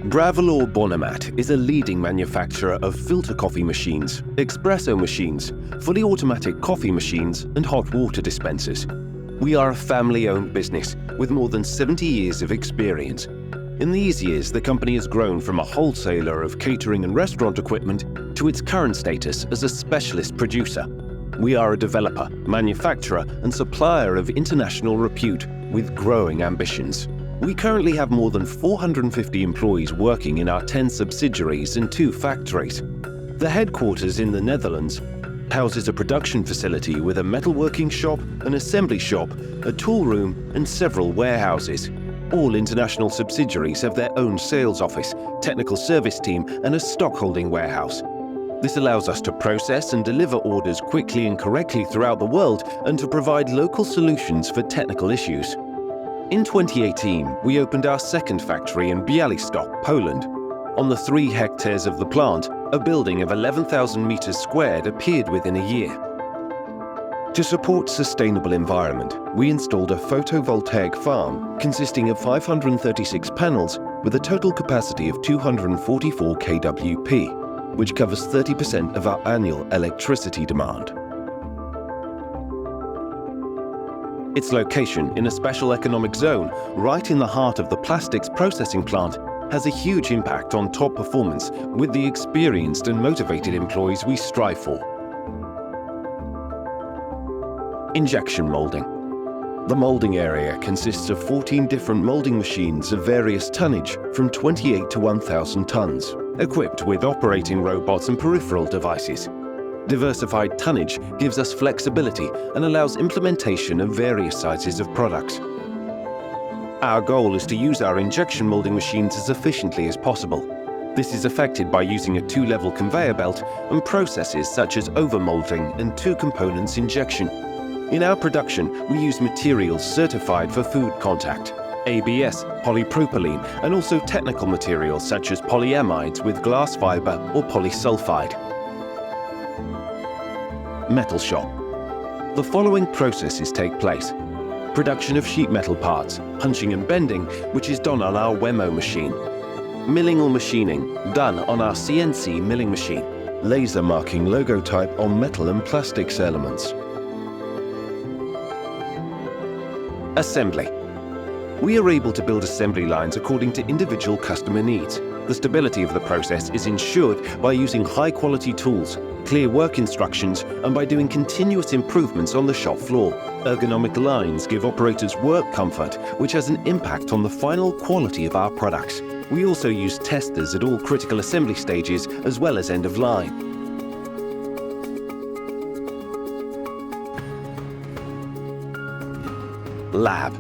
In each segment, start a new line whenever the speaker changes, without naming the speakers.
Bravilor Bonamat is a leading manufacturer of filter coffee machines, espresso machines, fully automatic coffee machines, and hot water dispensers. We are a family-owned business with more than 70 years of experience. In these years, the company has grown from a wholesaler of catering and restaurant equipment to its current status as a specialist producer. We are a developer, manufacturer, and supplier of international repute with growing ambitions. We currently have more than 450 employees working in our 10 subsidiaries and 2 factories. The headquarters in the Netherlands houses a production facility with a metalworking shop, an assembly shop, a tool room, and several warehouses. All international subsidiaries have their own sales office, technical service team, and a stockholding warehouse. This allows us to process and deliver orders quickly and correctly throughout the world and to provide local solutions for technical issues. In 2018, we opened our second factory in Białystok, Poland. On the 3 hectares of the plant, a building of 11,000 meters squared appeared within a year. To support sustainable environment, we installed a photovoltaic farm consisting of 536 panels with a total capacity of 244 kWp, which covers 30% of our annual electricity demand. Its location in a special economic zone, right in the heart of the plastics processing plant, has a huge impact on top performance with the experienced and motivated employees we strive for. Injection molding. The molding area consists of 14 different molding machines of various tonnage from 28 to 1,000 tons, equipped with operating robots and peripheral devices. Diversified tonnage gives us flexibility and allows implementation of various sizes of products. Our goal is to use our injection molding machines as efficiently as possible. This is effected by using a 2-level conveyor belt and processes such as overmolding and 2-components injection. In our production, we use materials certified for food contact, ABS, polypropylene, and also technical materials such as polyamides with glass fiber or polysulfide. Metal shop. The following processes take place. Production of sheet metal parts, punching and bending, which is done on our Wemo machine. Milling or machining, done on our CNC milling machine. Laser marking logo type on metal and plastics elements. Assembly. We are able to build assembly lines according to individual customer needs. The stability of the process is ensured by using high-quality tools, clear work instructions, and by doing continuous improvements on the shop floor. Ergonomic lines give operators work comfort, which has an impact on the final quality of our products. We also use testers at all critical assembly stages as well as end of line. Lab.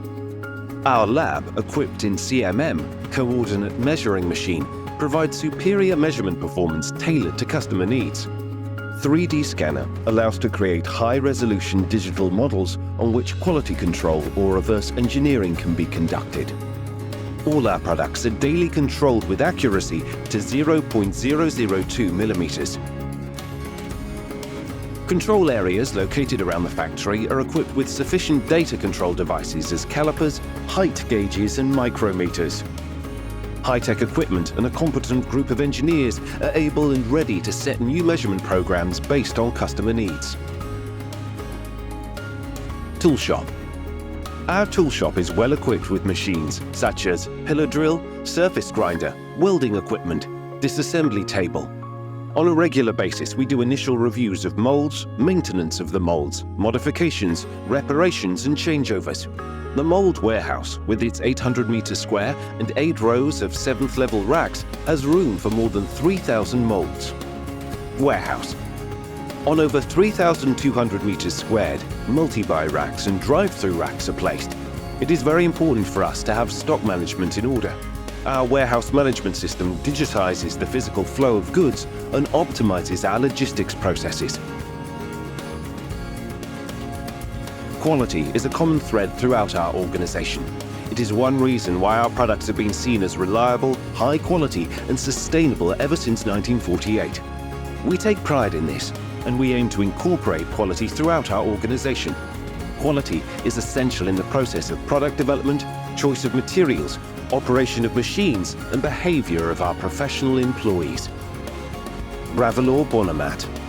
Our lab, equipped in CMM, Coordinate Measuring Machine, provides superior measurement performance tailored to customer needs. 3D scanner allows to create high-resolution digital models on which quality control or reverse engineering can be conducted. All our products are daily controlled with accuracy to 0.002 millimeters. Control areas located around the factory are equipped with sufficient data control devices as calipers, height gauges, and micrometers. High-tech equipment and a competent group of engineers are able and ready to set new measurement programs based on customer needs. Tool shop. Our tool shop is well equipped with machines such as pillar drill, surface grinder, welding equipment, disassembly table. On a regular basis, we do initial reviews of molds, maintenance of the molds, modifications, reparations, and changeovers. The mold warehouse, with its 800 meters square and 8 rows of 7th level racks, has room for more than 3,000 molds. Warehouse. On over 3,200 meters squared, multi-buy racks and drive-through racks are placed. It is very important for us to have stock management in order. Our warehouse management system digitizes the physical flow of goods and optimizes our logistics processes. Quality is a common thread throughout our organization. It is one reason why our products have been seen as reliable, high quality, and sustainable ever since 1948. We take pride in this, and we aim to incorporate quality throughout our organization. Quality is essential in the process of product development, choice of materials, operation of machines, and behavior of our professional employees. Bravilor Bonamat.